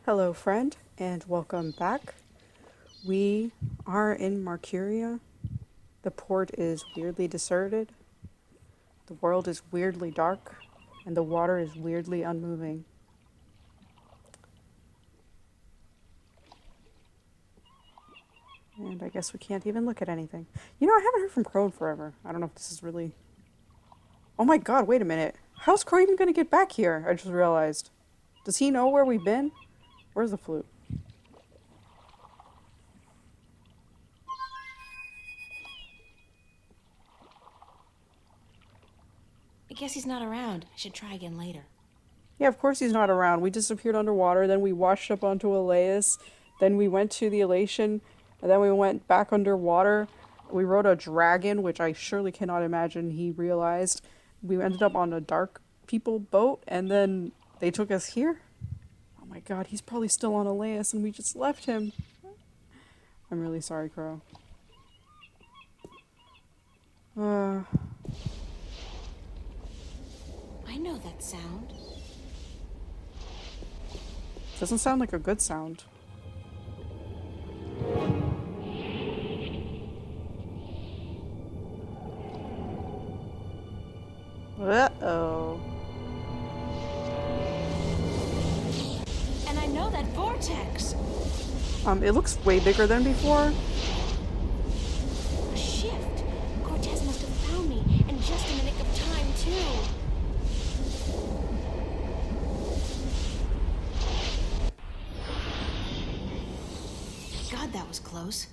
Hello, friend, and welcome back. We are in Marcuria. The port is weirdly deserted, the world is weirdly dark, and the water is weirdly unmoving. And I guess we can't even look at anything. I haven't heard from Crow in forever. I don't know if this is really. Oh my god, wait a minute. How's Crow even gonna get back here? I just realized. Does he know where we've been? Where's the flute? I guess he's not around. I should try again later. Yeah, of course he's not around. We disappeared underwater, then we washed up onto Elias, then we went to the Elation, and then we went back underwater. We rode a dragon, which I surely cannot imagine he realized. We ended up on a dark people boat, and then they took us here. Oh my god, he's probably still on Elias, and we just left him. I'm really sorry, Crow. Uh, I know that sound. doesn't sound like a good sound. Uh-oh. And I know that vortex. It looks way bigger than before. A shift. Cortez must have found me, and just in the nick of time, too. God, that was close.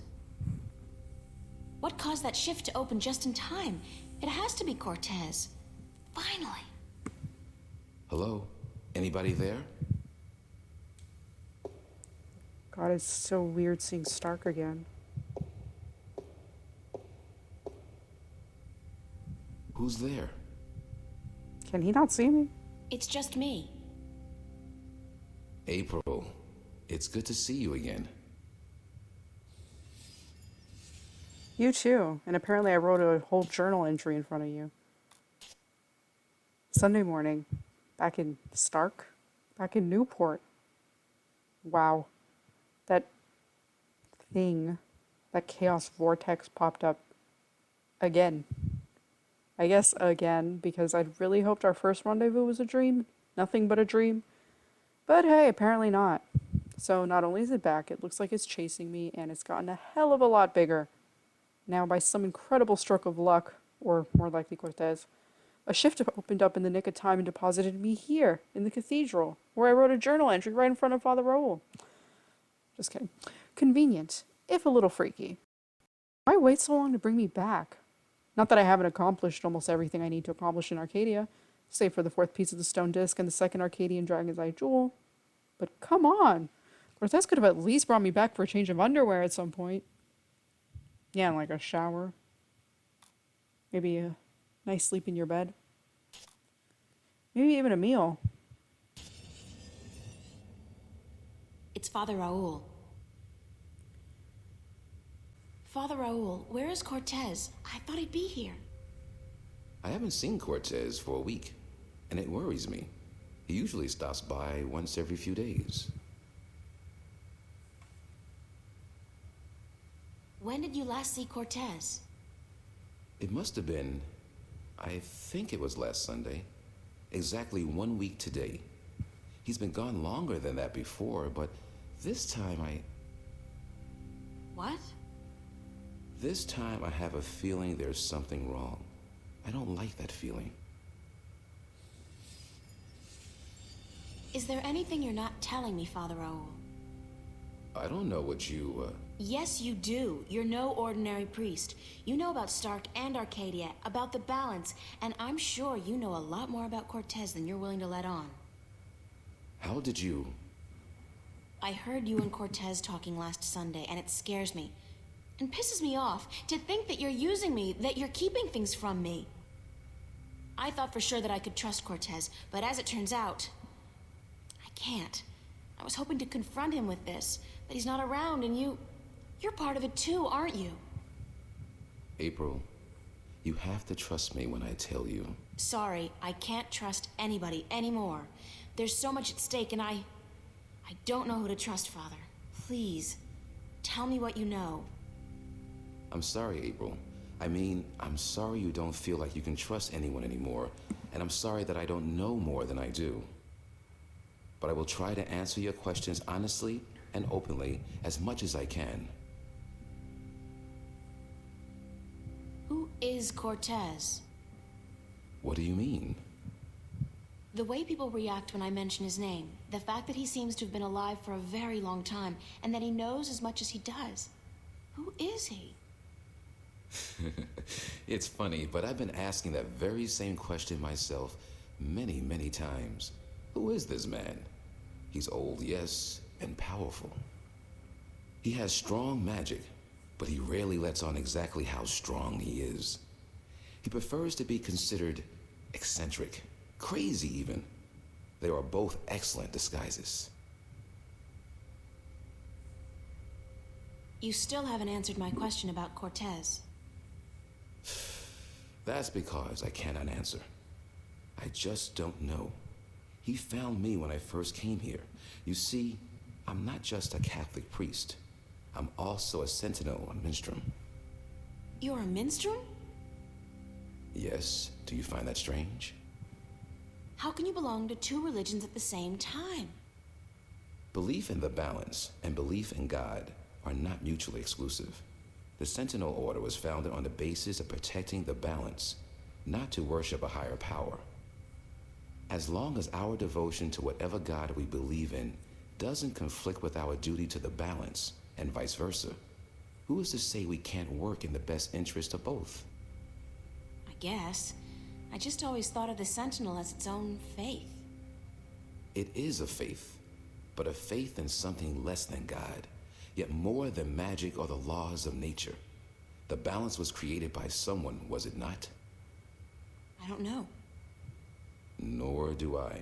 What caused that shift to open just in time? It has to be Cortez. Finally. Hello? Anybody there? God, it's so weird seeing Stark again. Who's there? Can he not see me? It's just me. April. It's good to see you again. You too. And apparently I wrote a whole journal entry in front of you. Sunday morning. Back in Stark. Back in Newport. Wow. That thing. That Chaos Vortex popped up again. I guess again, because I'd really hoped our first rendezvous was a dream. Nothing but a dream. But hey, apparently not. So not only is it back, it looks like it's chasing me, and it's gotten a hell of a lot bigger. Now, by some incredible stroke of luck, or more likely Cortez, a shift opened up in the nick of time and deposited me here, in the cathedral, where I wrote a journal entry right in front of Father Raoul. Just kidding. Convenient, if a little freaky. Why wait so long to bring me back? Not that I haven't accomplished almost everything I need to accomplish in Arcadia, save for the fourth piece of the stone disc and the second Arcadian Dragon's Eye jewel. But come on! Cortez could have at least brought me back for a change of underwear at some point. Yeah, like a shower. Maybe a nice sleep in your bed. Maybe even a meal. It's Father Raoul. Father Raoul, where is Cortez? I thought he'd be here. I haven't seen Cortez for a week, and it worries me. He usually stops by once every few days. When did you last see Cortez? It must have been, I think it was last Sunday. Exactly 1 week today. He's been gone longer than that before, but this time What? This time I have a feeling there's something wrong. I don't like that feeling. Is there anything you're not telling me, Father Raoul? I don't know what you, Yes, you do. You're no ordinary priest. You know about Stark and Arcadia, about the balance, and I'm sure you know a lot more about Cortez than you're willing to let on. How did you... I heard you and Cortez talking last Sunday, and it scares me. And pisses me off to think that you're using me, that you're keeping things from me. I thought for sure that I could trust Cortez, but as it turns out, I can't. I was hoping to confront him with this, but he's not around, and you're part of it too, aren't you? April, you have to trust me when I tell you. Sorry, I can't trust anybody anymore. There's so much at stake, and I I don't know who to trust, Father. Please, tell me what you know. I'm sorry, April. I mean, I'm sorry you don't feel like you can trust anyone anymore, and I'm sorry that I don't know more than I do. But I will try to answer your questions honestly and openly as much as I can. Who is Cortez? What do you mean? The way people react when I mention his name, the fact that he seems to have been alive for a very long time, and that he knows as much as he does. Who is he? It's funny, but I've been asking that very same question myself many, many times. Who is this man? He's old, yes, and powerful. He has strong magic, but he rarely lets on exactly how strong he is. He prefers to be considered eccentric, crazy even. They are both excellent disguises. You still haven't answered my question about Cortez. That's because I cannot answer. I just don't know. He found me when I first came here. You see, I'm not just a Catholic priest. I'm also a sentinel on Minstrom. You're a minstrel? Yes, do you find that strange? How can you belong to two religions at the same time? Belief in the balance and belief in God are not mutually exclusive. The Sentinel Order was founded on the basis of protecting the balance, not to worship a higher power. As long as our devotion to whatever God we believe in doesn't conflict with our duty to the balance, and vice versa, who is to say we can't work in the best interest of both? I guess. I just always thought of the Sentinel as its own faith. It is a faith, but a faith in something less than God, yet more than magic or the laws of nature. The balance was created by someone, was it not? I don't know. Nor do I.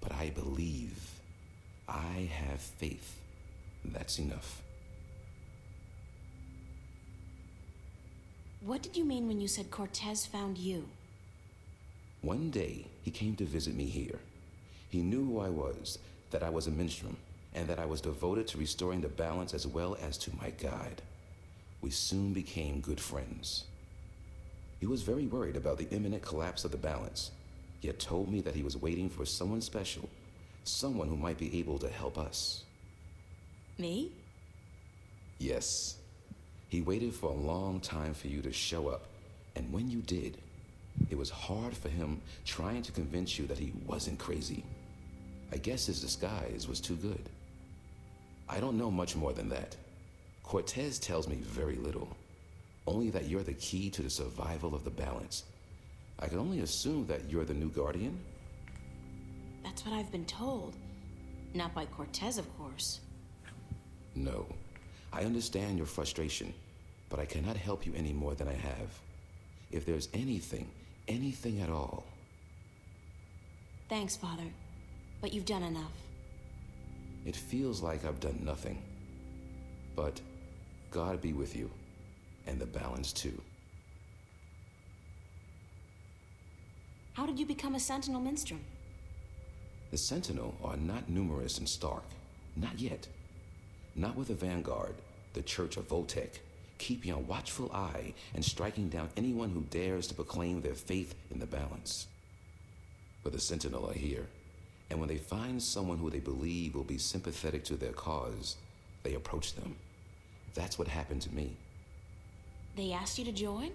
But I believe. I have faith. That's enough. What did you mean when you said Cortez found you? One day, he came to visit me here. He knew who I was, that I was a minstrel, and that I was devoted to restoring the balance as well as to my God. We soon became good friends. He was very worried about the imminent collapse of the balance, yet told me that he was waiting for someone special, someone who might be able to help us. Me? Yes. He waited for a long time for you to show up, and when you did, it was hard for him trying to convince you that he wasn't crazy. I guess his disguise was too good. I don't know much more than that. Cortez tells me very little, only that you're the key to the survival of the balance. I can only assume that you're the new guardian? That's what I've been told. Not by Cortez, of course. No. I understand your frustration, but I cannot help you any more than I have. If there's anything at all. Thanks, Father. But you've done enough. It feels like I've done nothing. But God be with you, and the balance too. How did you become a Sentinel Minstrom? The Sentinel are not numerous in Stark. Not yet. Not with the Vanguard, the Church of Voltec, keeping a watchful eye and striking down anyone who dares to proclaim their faith in the balance. But the Sentinel are here, and when they find someone who they believe will be sympathetic to their cause, they approach them. That's what happened to me. They asked you to join?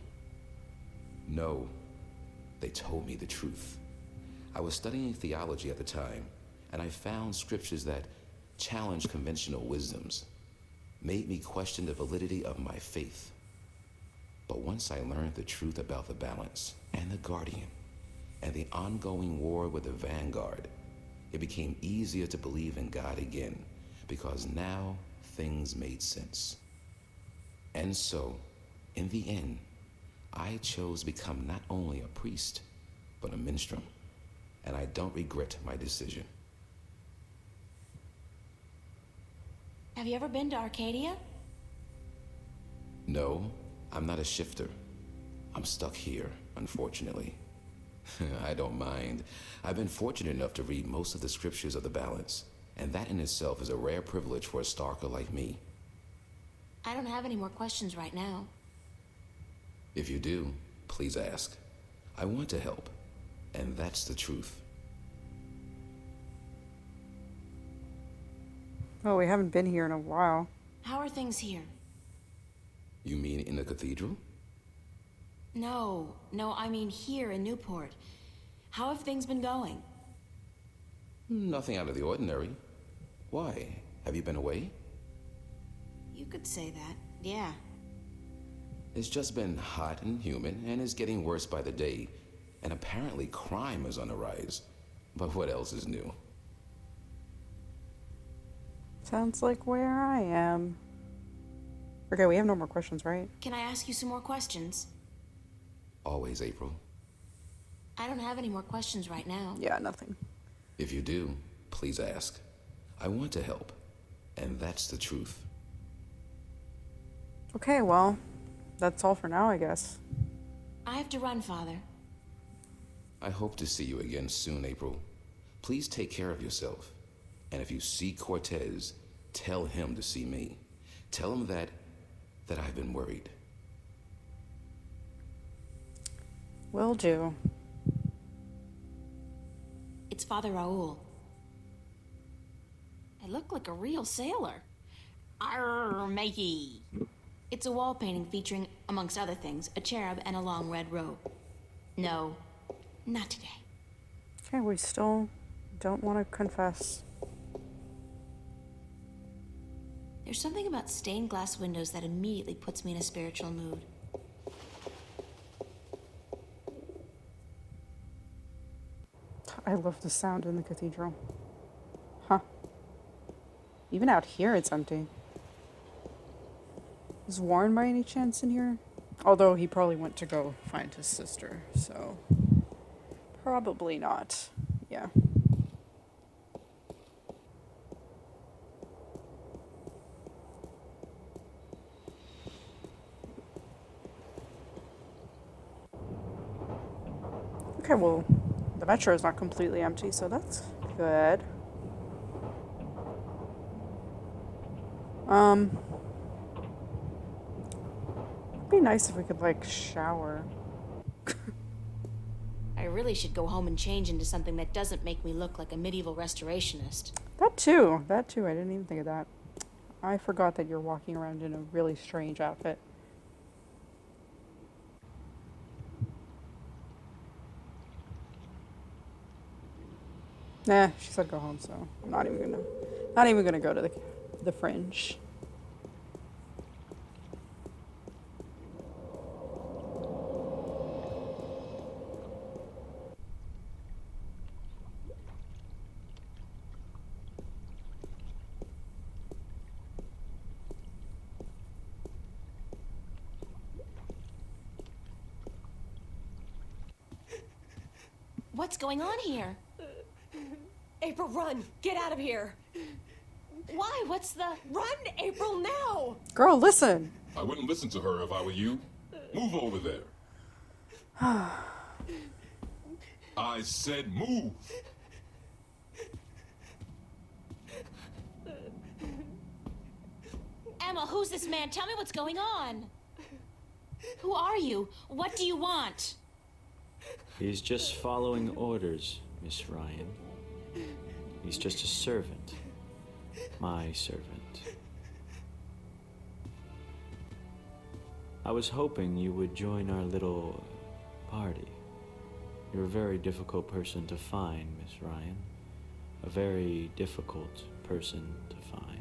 No, they told me the truth. I was studying theology at the time, and I found scriptures that challenged conventional wisdoms, made me question the validity of my faith. But once I learned the truth about the balance and the Guardian and the ongoing war with the Vanguard, it became easier to believe in God again, because now things made sense. And so, in the end, I chose to become not only a priest, but a minstrel, and I don't regret my decision. Have you ever been to Arcadia? No, I'm not a shifter. I'm stuck here, unfortunately. I don't mind. I've been fortunate enough to read most of the scriptures of the balance, And that in itself is a rare privilege for a stalker like me. I don't have any more questions right now. If you do, please ask. I want to help, and that's the truth. Oh, we haven't been here in a while. How are things here? You mean in the cathedral? No, I mean here in Newport. How have things been going? Nothing out of the ordinary. Why? Have you been away? You could say that, yeah. It's just been hot and humid, and is getting worse by the day. And apparently crime is on the rise. But what else is new? Sounds like where I am. Okay, we have no more questions, right? Can I ask you some more questions? Always, April. I don't have any more questions right now. Yeah, nothing. If you do, please ask. I want to help, and that's the truth. Okay, well, that's all for now, I guess. I have to run, Father. I hope to see you again soon, April. Please take care of yourself. And if you see Cortez, tell him to see me. Tell him that I've been worried. Will do. It's Father Raoul. I look like a real sailor. Arr, matey. It's a wall painting featuring, amongst other things, a cherub and a long red robe. No, not today. Okay, we still don't want to confess. There's something about stained glass windows that immediately puts me in a spiritual mood. I love the sound in the cathedral. Huh. Even out here it's empty. Is Warren by any chance in here? Although he probably went to go find his sister, so... Probably not. Yeah. Okay, well, the metro is not completely empty, so that's good. It'd be nice if we could, like, shower. I really should go home and change into something that doesn't make me look like a medieval restorationist. That too, I didn't even think of that. I forgot that you're walking around in a really strange outfit. Nah, she said go home, so I'm not even gonna go to the fringe. What's going on here? April, run! Get out of here! Why? What's the... Run, April, now! Girl, listen! I wouldn't listen to her if I were you. Move over there. I said move. Emma, who's this man? Tell me what's going on. Who are you? What do you want? He's just following orders, Miss Ryan. He's just a servant. My servant. I was hoping you would join our little party. You're a very difficult person to find, Miss Ryan. A very difficult person to find.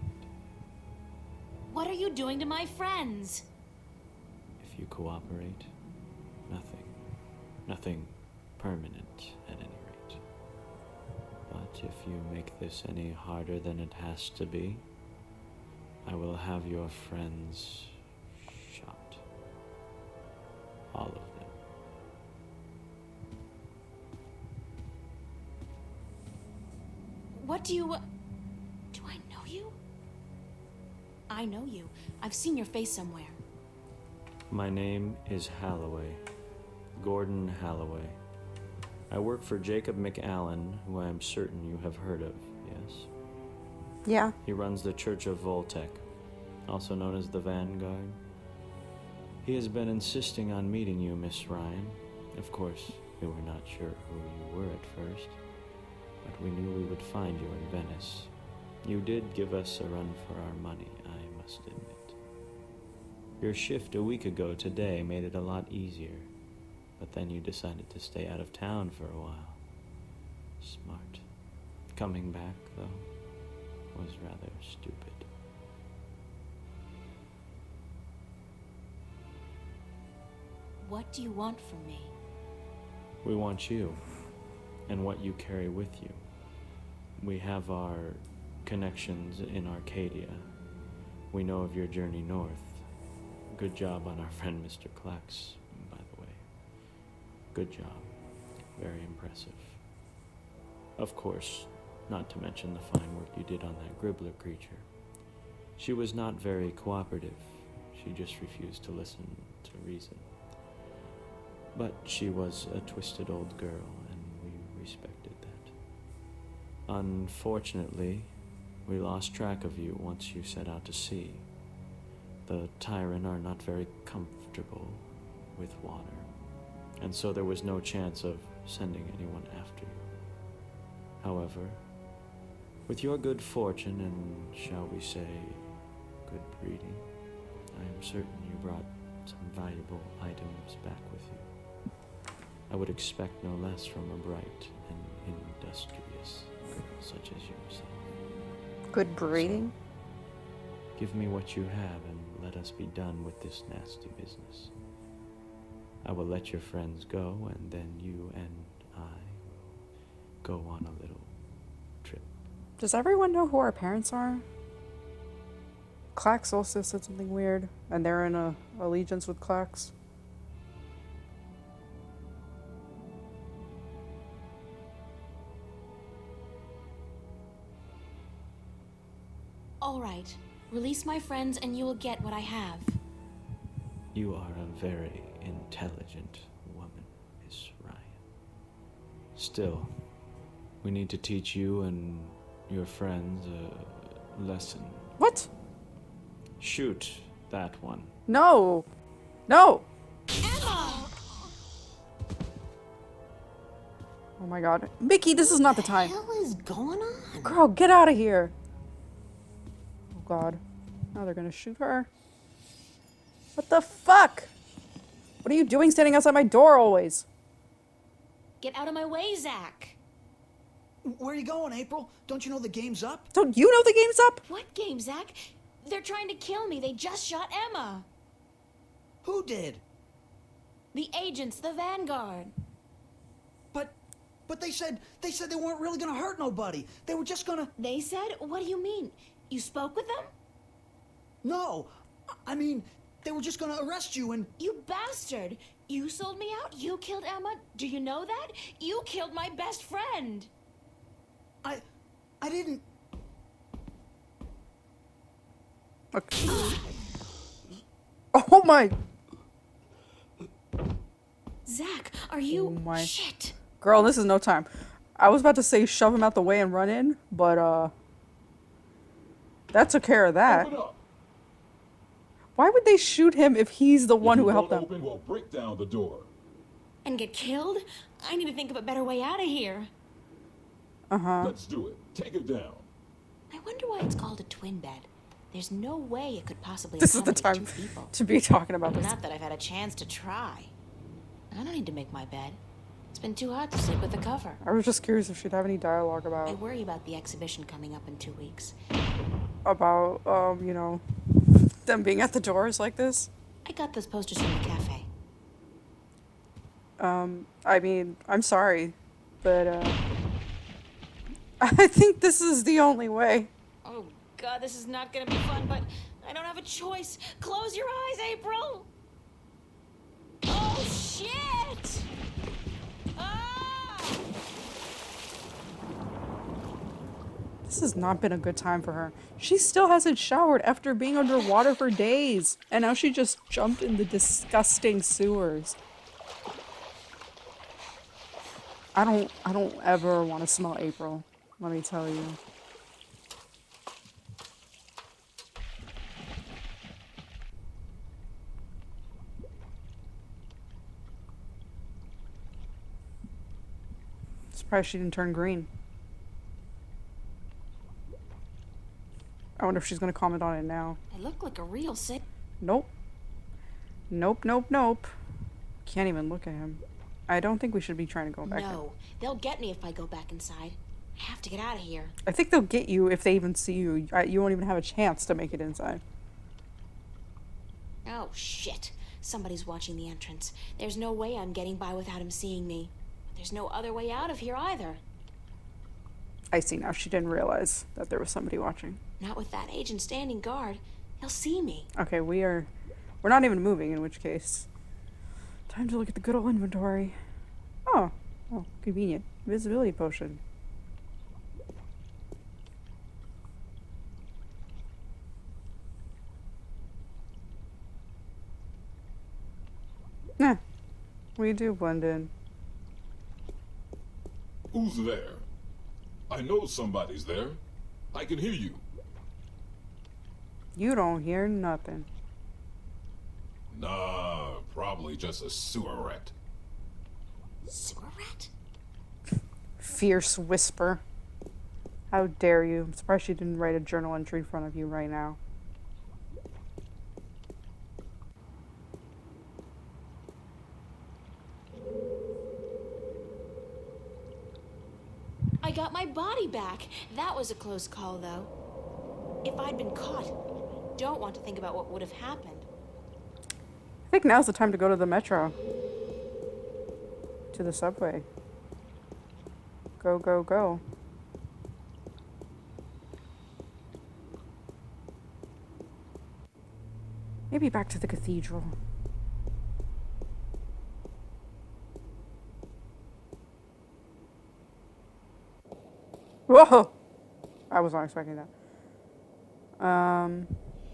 What are you doing to my friends? If you cooperate, nothing. Nothing permanent, at any rate. But if you make this any harder than it has to be, I will have your friends shot. All of them. What do you... Do I know you? I know you. I've seen your face somewhere. My name is Halloway. Gordon Halloway. I work for Jacob McAllen, who I am certain you have heard of, yes? Yeah. He runs the Church of Voltec, also known as the Vanguard. He has been insisting on meeting you, Miss Ryan. Of course, we were not sure who you were at first, but we knew we would find you in Venice. You did give us a run for our money, I must admit. Your shift a week ago today made it a lot easier, but then you decided to stay out of town for a while. Smart. Coming back, though, was rather stupid. What do you want from me? We want you, and what you carry with you. We have our connections in Arcadia. We know of your journey north. Good job on our friend Mr. Klex, by the way. Good job. Very impressive. Of course, not to mention the fine work you did on that Gribbler creature. She was not very cooperative. She just refused to listen to reason. But she was a twisted old girl, and we respected that. Unfortunately, we lost track of you once you set out to sea. The Tyran are not very comfortable with water, and so there was no chance of sending anyone after you. However, with your good fortune and, shall we say, good breeding, I am certain you brought some valuable items back with you. I would expect no less from a bright and industrious girl such as yourself. Good breeding? So, give me what you have and let us be done with this nasty business. I will let your friends go, and then you and I will go on a little trip. Does everyone know who our parents are? Clax also said something weird, and they're in a allegiance with Clax. All right. Release my friends and you will get what I have. You are a very intelligent woman, Miss Ryan. Still, we need to teach you and your friends a lesson. What? Shoot that one. No! No! Emma! Oh my god. Mickey, this is not the time. What the hell is going on? Girl, get out of here. Oh god. Now they're gonna shoot her. What the fuck? What are you doing standing outside my door always? Get out of my way, Zach. Where are you going, April? Don't you know the game's up? Don't you know the game's up? What game, Zach? They're trying to kill me. They just shot Emma. Who did? The agents, the Vanguard. But they said they weren't really gonna hurt nobody. They were just gonna... They said? What do you mean? You spoke with them? No, I mean, they were just gonna arrest you and... You bastard! You sold me out? You killed Emma? Do you know that? You killed my best friend! I didn't... Okay. Oh my... Zach, are you... Oh my... Shit! Girl, this is no time. I was about to say shove him out the way and run in, but that took care of that. Open up. Why would they shoot him if he's the one If who you helped don't them? open, we'll break down the door. And get killed? I need to think of a better way out of here. Uh-huh. Let's do it. Take it down. I wonder why it's called a twin bed. There's no way it could possibly This is the accommodate time two people. to be talking about this. Not that I've had a chance to try. I don't need to make my bed. It's been too hot to sleep with the cover. I was just curious if she'd have any dialogue I about, worry about the exhibition coming up in 2 weeks. you know, them being at the doors like this. I got those posters from the cafe. I mean, I'm sorry, but, I think this is the only way. Oh god, this is not gonna be fun, but I don't have a choice. Close your eyes, April! Oh shit! Ah! This has not been a good time for her. She still hasn't showered after being underwater for days. And now she just jumped in the disgusting sewers. I don't ever want to smell April, let me tell you. surprised she didn't turn green. I wonder if she's gonna comment on it now. I look like a real sick. Nope. Nope, nope, nope. Can't even look at him. I don't think we should be trying to go back. No, they'll get me if I go back inside. I have to get out of here. I think they'll get you if they even see you. You won't even have a chance to make it inside. Oh, shit. Somebody's watching the entrance. There's no way I'm getting by without him seeing me. But there's no other way out of here either. I see now. She didn't realize that there was somebody watching. Not with that agent standing guard. He'll see me. Okay, we're not even moving, in which case. Time to look at the good old inventory. Oh, convenient. Invisibility potion. Nah, we do blend in. Who's there? I know somebody's there. I can hear you. You don't hear nothing. Nah, probably just a sewer rat. Sewer rat? Fierce whisper. How dare you? I'm surprised she didn't write a journal entry in front of you right now. I got my body back. That was a close call, though. If I'd been caught, I don't want to think about what would have happened. I think now's the time to go to the metro. To the subway. Go, go, go. Maybe back to the cathedral. Whoa! I was not expecting that.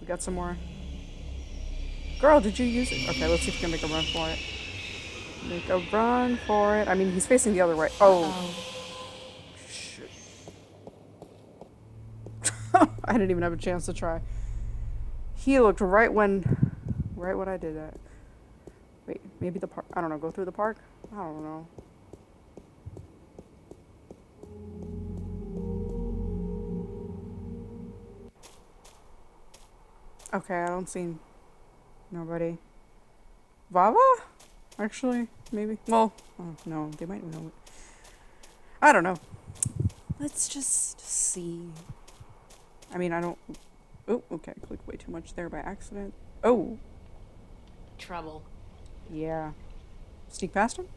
We got some more. Girl, did you use it? Okay, let's see if we can make a run for it. Make a run for it. I mean, he's facing the other way. Oh. Shit. I didn't even have a chance to try. He looked right when I did that. Wait, maybe the park. I don't know. Go through the park? I don't know. Okay, I don't see nobody. Vava? Actually, maybe. Well, oh, no, they might know it. I don't know. Let's just see. I mean, I don't... Oh, okay. I clicked way too much there by accident. Oh. Trouble. Yeah. Sneak past him?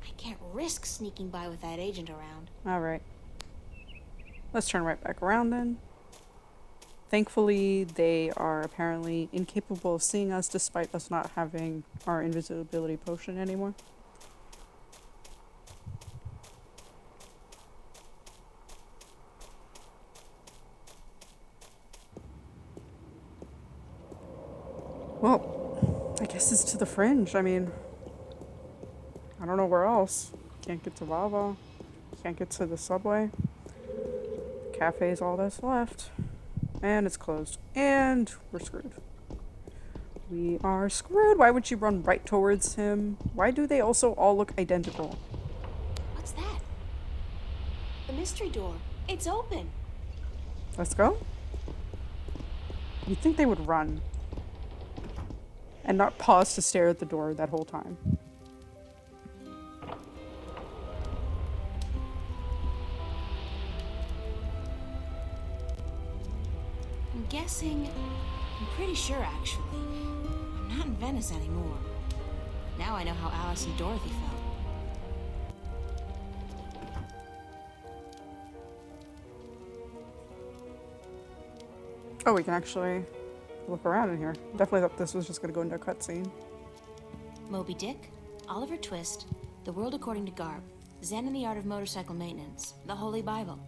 I can't risk sneaking by with that agent around. Alright. Let's turn right back around then. Thankfully, they are apparently incapable of seeing us despite us not having our invisibility potion anymore. Well, I guess it's to the fringe. I mean, I don't know where else. Can't get to Vava. Can't get to the subway. The cafe's all that's left. And it's closed. And we're screwed. We are screwed. Why would you run right towards him? Why do they also all look identical? What's that? The mystery door. It's open. Let's go. You'd think they would run. And not pause to stare at the door that whole time. I'm guessing... I'm pretty sure, actually. I'm not in Venice anymore. Now I know how Alice and Dorothy felt. Oh, we can actually look around in here. Definitely thought this was just going to go into a cutscene. Moby Dick, Oliver Twist, The World According to Garb, Zen and the Art of Motorcycle Maintenance, the Holy Bible.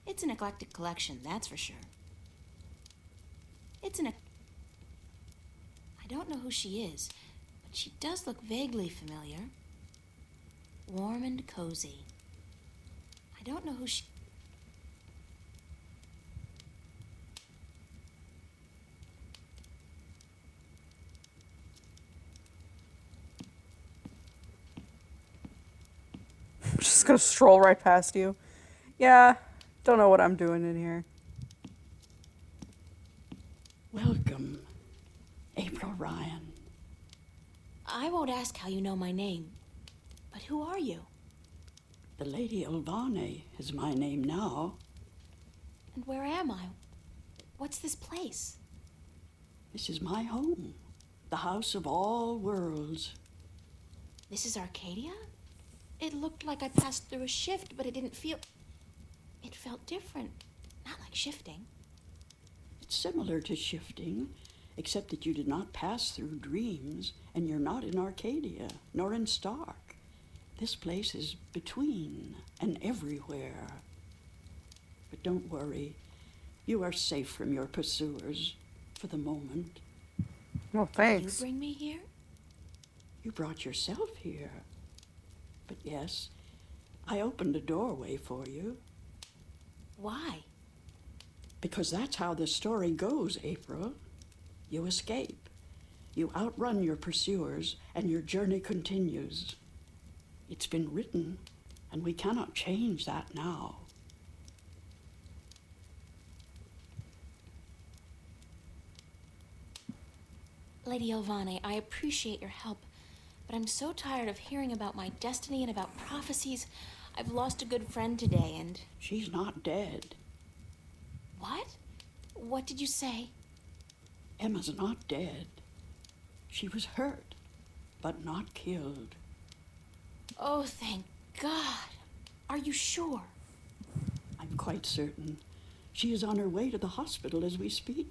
It's an eclectic collection, that's for sure. I don't know who she is, but she does look vaguely familiar. Warm and cozy. I don't know who she... gonna stroll right past you. Yeah, don't know what I'm doing in here. Welcome, April Ryan. I won't ask how you know my name. But who are you? The Lady Olvane is my name now. And where am I? What's this place? This is my home, the house of all worlds. This is Arcadia? It looked like I passed through a shift, but it didn't feel... It felt different. Not like shifting. It's similar to shifting, except that you did not pass through dreams, and you're not in Arcadia, nor in Stark. This place is between and everywhere. But don't worry, you are safe from your pursuers, for the moment. Oh, You thanks. bring me here? You brought yourself here. But yes, I opened a doorway for you. Why? Because that's how the story goes, April. You escape. You outrun your pursuers, and your journey continues. It's been written, and we cannot change that now. Lady Elvane, I appreciate your help, but I'm so tired of hearing about my destiny and about prophecies. I've lost a good friend today, and... She's not dead. What? What did you say? Emma's not dead. She was hurt, but not killed. Oh, thank God. Are you sure? I'm quite certain. She is on her way to the hospital as we speak.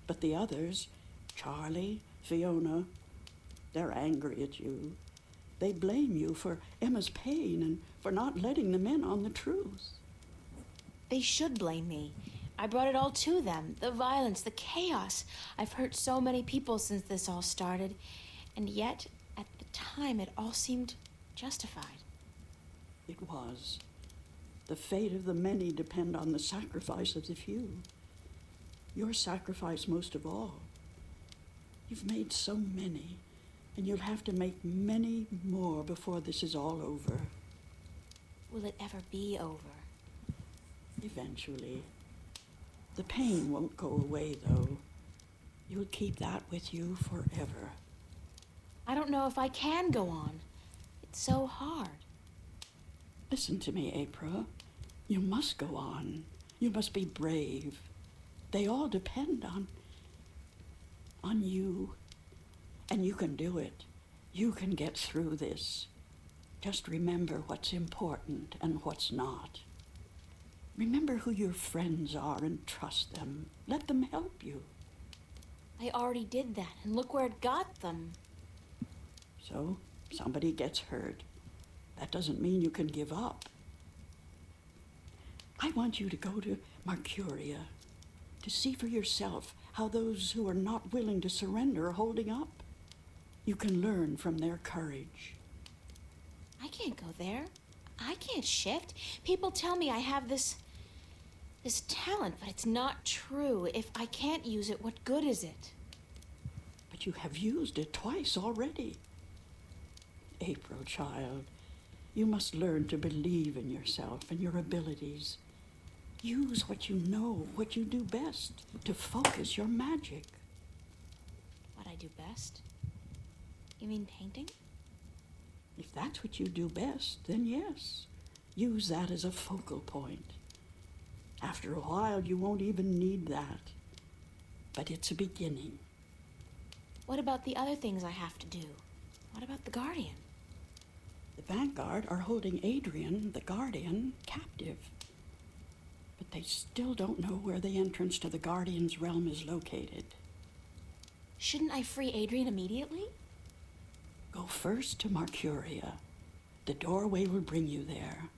But the others, Charlie, Fiona, they're angry at you. They blame you for Emma's pain and for not letting them in on the truth. They should blame me. I brought it all to them. The violence, the chaos. I've hurt so many people since this all started. And yet, at the time, it all seemed justified. It was. The fate of the many depend on the sacrifice of the few. Your sacrifice most of all. You've made so many, and you'll have to make many more before this is all over. Will it ever be over? Eventually. The pain won't go away, though. You'll keep that with you forever. I don't know if I can go on. It's so hard. Listen to me, April. You must go on. You must be brave. They all depend on you. And you can do it. You can get through this. Just remember what's important and what's not. Remember who your friends are and trust them. Let them help you. I already did that, and look where it got them. So, somebody gets hurt. That doesn't mean you can give up. I want you to go to Mercuria, to see for yourself how those who are not willing to surrender are holding up. You can learn from their courage. I can't go there. I can't shift. People tell me I have this talent, but it's not true. If I can't use it, what good is it? But you have used it twice already. April, child, you must learn to believe in yourself and your abilities. Use what you know, what you do best, to focus your magic. What I do best? You mean painting? If that's what you do best, then yes. Use that as a focal point. After a while, you won't even need that. But it's a beginning. What about the other things I have to do? What about the Guardian? The Vanguard are holding Adrian, the Guardian, captive. But they still don't know where the entrance to the Guardian's realm is located. Shouldn't I free Adrian immediately? Go first to Mercuria. The doorway will bring you there.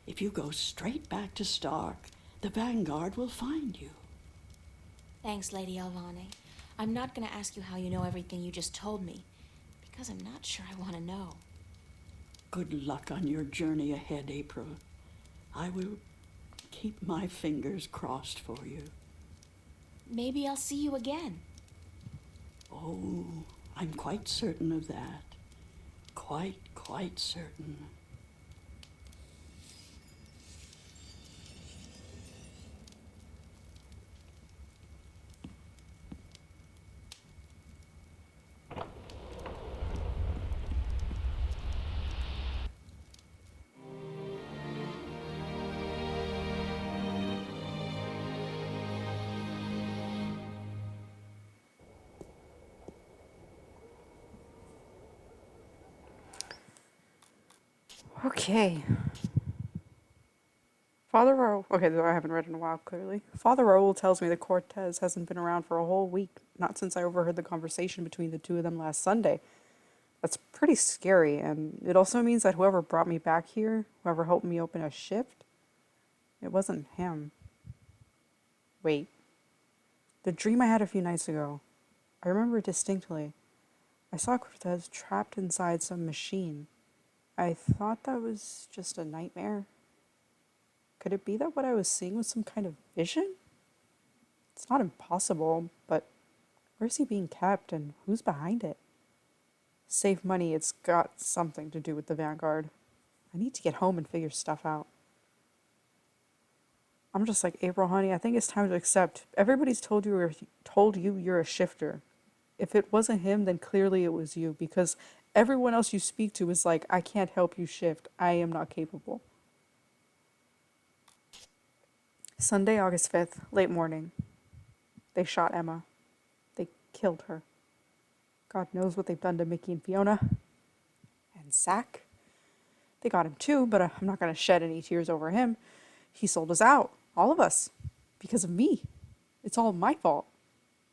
If you go straight back to Stark, the Vanguard will find you. Thanks, Lady Elvane. I'm not going to ask you how you know everything you just told me, because I'm not sure I want to know. Good luck on your journey ahead, April. I will keep my fingers crossed for you. Maybe I'll see you again. Oh, I'm quite certain of that. Quite certain. Okay. Father Raoul. Okay, though I haven't read in a while, clearly. Father Raoul tells me that Cortez hasn't been around for a whole week, not since I overheard the conversation between the two of them last Sunday. That's pretty scary, and it also means that whoever brought me back here, whoever helped me open a shift, it wasn't him. Wait. The dream I had a few nights ago. I remember it distinctly. I saw Cortez trapped inside some machine. I thought that was just a nightmare. Could it be that what I was seeing was some kind of vision? It's not impossible, but where's he being kept and who's behind it? Save money, it's got something to do with the Vanguard. I need to get home and figure stuff out. I'm just like, April, honey, I think it's time to accept. Everybody's told you you're a shifter. If it wasn't him, then clearly it was you, because everyone else you speak to is like, I can't help you shift. I am not capable. Sunday, August 5th, late morning. They shot Emma. They killed her. God knows what they've done to Mickey and Fiona. And Zach. They got him too, but I'm not going to shed any tears over him. He sold us out. All of us. Because of me. It's all my fault.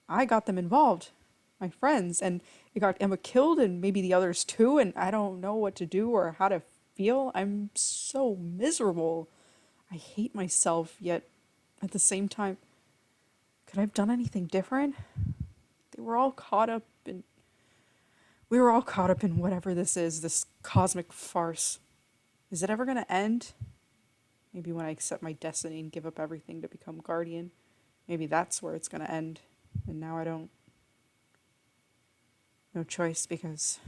I got them involved. My friends. And it got Emma killed and maybe the others too. And I don't know what to do or how to feel. I'm so miserable. I hate myself, yet at the same time, could I have done anything different? They were all caught up in... We were all caught up in whatever this is, this cosmic farce. Is it ever going to end? Maybe when I accept my destiny and give up everything to become Guardian. Maybe that's where it's going to end. And now I don't... No choice, because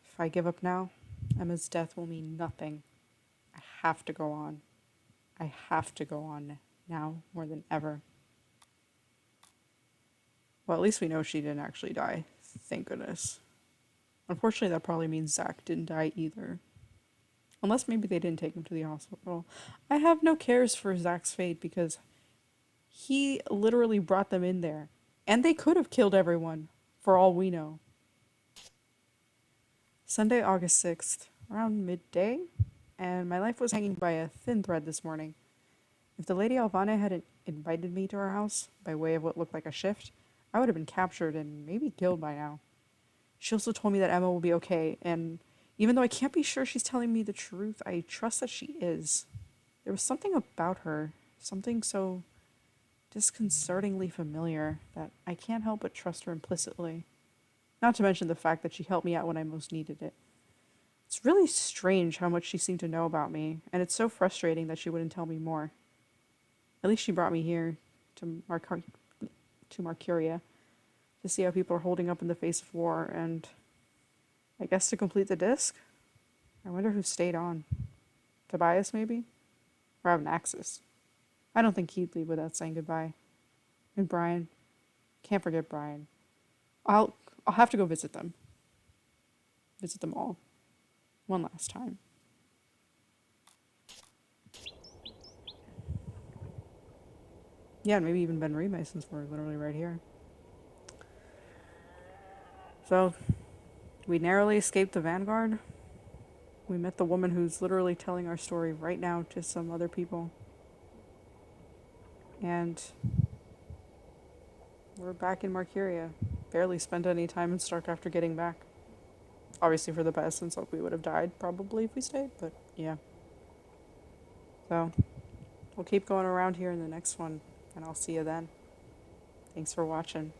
if I give up now, Emma's death will mean nothing. I have to go on. I have to go on now more than ever. Well, at least we know she didn't actually die. Thank goodness. Unfortunately, that probably means Zach didn't die either. Unless maybe they didn't take him to the hospital. I have no cares for Zach's fate because he literally brought them in there. And they could have killed everyone, for all we know. Sunday, August 6th, around midday, and my life was hanging by a thin thread this morning. If the Lady Alvana hadn't invited me to her house by way of what looked like a shift, I would have been captured and maybe killed by now. She also told me that Emma will be okay, and even though I can't be sure she's telling me the truth, I trust that she is. There was something about her, something so disconcertingly familiar, that I can't help but trust her implicitly. Not to mention the fact that she helped me out when I most needed it. It's really strange how much she seemed to know about me, and it's so frustrating that she wouldn't tell me more. At least she brought me here to Marcuria to see how people are holding up in the face of war, and I guess to complete the disc? I wonder who stayed on. Tobias, maybe? Or Avanaxis. I don't think he'd leave without saying goodbye. And Brian. Can't forget Brian. I'll have to go visit them. Visit them all. One last time. Yeah, and maybe even Ben Remay, since we're literally right here. So, we narrowly escaped the Vanguard. We met the woman who's literally telling our story right now to some other people. And we're back in Marcuria. Barely spent any time in Stark after getting back. Obviously for the best, since we would have died probably if we stayed, but yeah. So, we'll keep going around here in the next one, and I'll see you then. Thanks for watching.